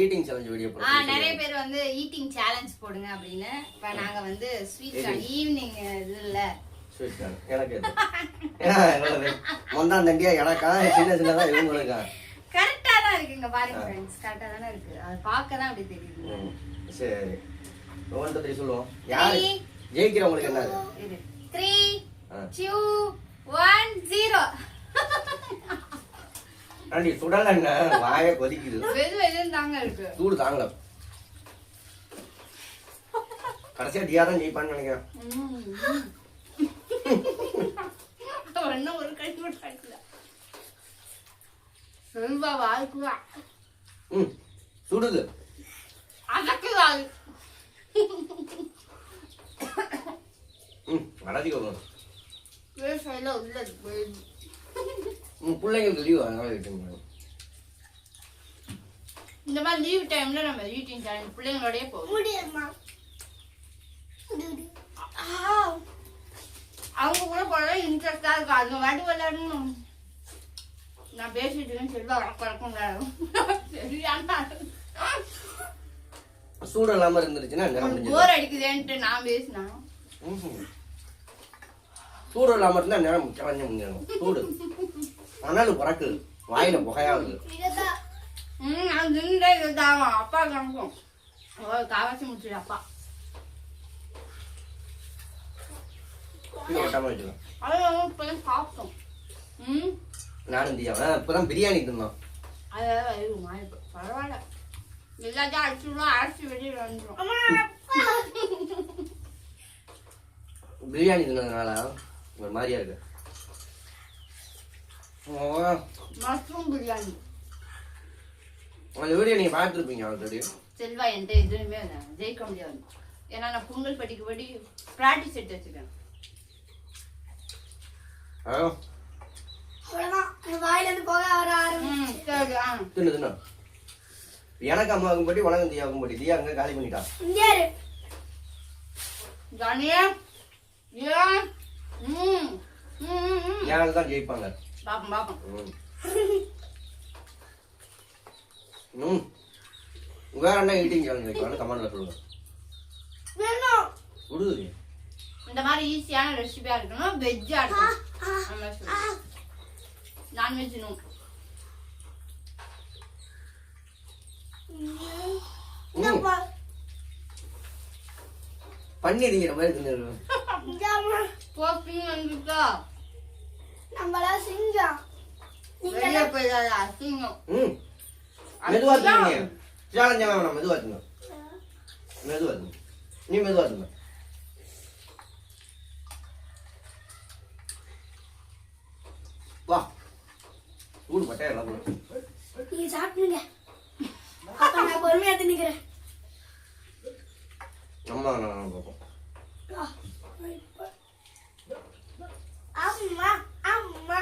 Eating challenge video போடுங்க. நிறைய பேர் வந்து ஈட்டிங் சேலஞ்ச் போடுங்க அப்படின்னு. இப்ப நாங்க வந்து ஸ்வீட் கார்ன் ஈவினிங் இது இல்ல ஸ்வீட் கார்ன் எனக்கு எவ்வளவு மொந்தான் தண்டியா எனக்கா சின்ன சின்னதா இவங்களுக்கா கரெக்டா தான் இருக்குங்க பாருங்க ஃப்ரெண்ட்ஸ். கரெக்டா தானே இருக்கு. அது பார்க்க தான் அப்படி தெரியுது. சரி 1 2 3 சொல்லுவோம். யார் ஜெயிக்கிறவங்களுக்கு என்ன? 3 2 1 0. அண்டி சுடல என்ன வாயே கொதிக்குது. வெது தாங்க இருக்கு. சூடு தாங்கல. கடைசியா டியா தான் ஜெயிப்பான்னு நினைக்கிறேன். இன்னும் ஒரு கை கூட அடிக்கல. செல்வா வாழ்க்குவா. சுடுது. அதற்கு வாழ். அடதிக்கோ. வேஷையில உள்ள போய். பிள்ளைங்களுக்கு லீவ் அதனால இருக்கீங்க. இந்த மாதிரி லீவ் டைம்ல நம்ம ஈட்டிங் சேலஞ்ச் பிள்ளைங்களோடயே போவோம். முடியுமா? அவங்க கூட போட இன்ட்ரெஸ்டா இருக்கு. அவங்க வாட்டி விளையாடணும். நான் பேசிட்டு இருக்கேன் செல்வா வழக்கம் சரியான சூடு இல்லாம இருந்துருச்சுன்னா போர் அடிக்குதேன்ட்டு நான் பேசினேன். சூடு இல்லாம இருந்தா நேரம் கிளஞ்சு முடிஞ்சிடும். சூடு அனல் பறக்குது வாயில புகையாகுது. நான் நின்றே இதுதான் அப்பா காமிக்கும். காவாசி முடிச்சிடு அப்பா. அது சாப்பிட்டோம். நானும் இப்பதான் பிரியாணி தின்னோம். அதான் பரவாயில்ல. எல்லாத்தையும் அடிச்சுடுவோம். அரைச்சி வெளியே வந்துடும். பிரியாணி தின்னதுனால ஒரு மாதிரியா இருக்கு. மஷ்ரூம் பிரியாணி அந்த வீடியோ நீங்க பார்த்துருப்பீங்க ஆல்ரெடி. செல்வா என்கிட்ட எதுவுமே ஜெயிக்க முடியாது. ஏன்னா நான் பொங்கல் பட்டிக்கு படி பிராக்டிஸ் எடுத்து வச்சுக்கேன். எனக்கு அம்மாவுக்கும் பட்டி உனக்கு தியாவுக்கும் பட்டி. தியா அங்க காலி பண்ணிட்டா. எனக்கு தான் ஜெயிப்பாங்க. பாப்போம் பாப்போம். வேற என்ன ஈட்டிங் சேலஞ்ச் வைக்கலாம்னு கமெண்ட்ல சொல்லுங்க. இந்த மாதிரி ஈஸியான ரெசிபியா இருக்கணும். வெஜ்ஜா இருக்கணும். Non veg no. பண்ணிடுங்கிற மாதிரி தின்னு. கோப்பிங் வந்துட்டா நம்மளா சிங்கம். வெளியே போயிடாதா சிங்கம். மெதுவா தின்னுங்க. சேலஞ்ச் வேணாம். மெதுவா தின்னு. மெதுவா தின்னு. நீ மெதுவா தின்னு. வா சூடு பட்டே எல்லாம் நீங்க சாப்பிடுங்க. அப்ப நான் பொறுமையா தின்னுக்கிறேன். அம்மா நான் பார்ப்போம். அம்மா அம்மா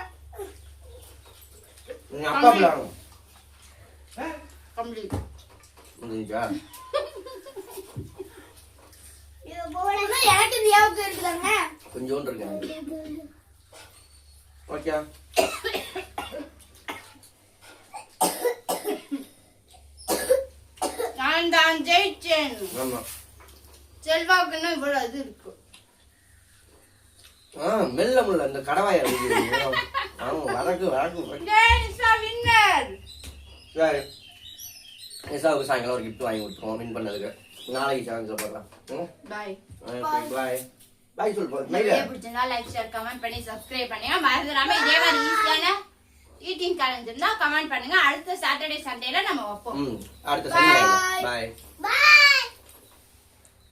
நீ அப்பா பிளாங்க. கம்ப்ளீட். முடிஞ்சா இது போடுங்க. எனக்கு தியாவுக்கு இருக்குதாங்க. கொஞ்சோண்டு இருக்கு. ஓகே நான் தான் ஜெயிச்சேன். ஆமா செல்வாவுக்கு இன்னும் இவ்வளவு இது இருக்கு. மெல்ல முல்ல இந்த கடவாய வழக்கு சரி நிசாவுக்கு சாயங்காலம் ஒரு கிஃப்ட் வாங்கி கொடுத்துருவோம் வின் பண்ணதுக்கு. நாளைக்கு சேலஞ்சில் போடுறேன். பாய் பாய் பாய் சொல்லுவோம். பிடிச்சிருந்தா லைக் ஷேர் கமெண்ட் பண்ணி சப்ஸ்கிரைப் பண்ணுங்க. மறந்துடாம இதே மாதிரி ஈஸியான ஈட்டிங் சேலஞ்ச் இருந்தா கமெண்ட் பண்ணுங்க. அடுத்த சாட்டர்டே சண்டேல நம்ம வைப்போம். அடுத்த சண்டே. பாய் பாய்.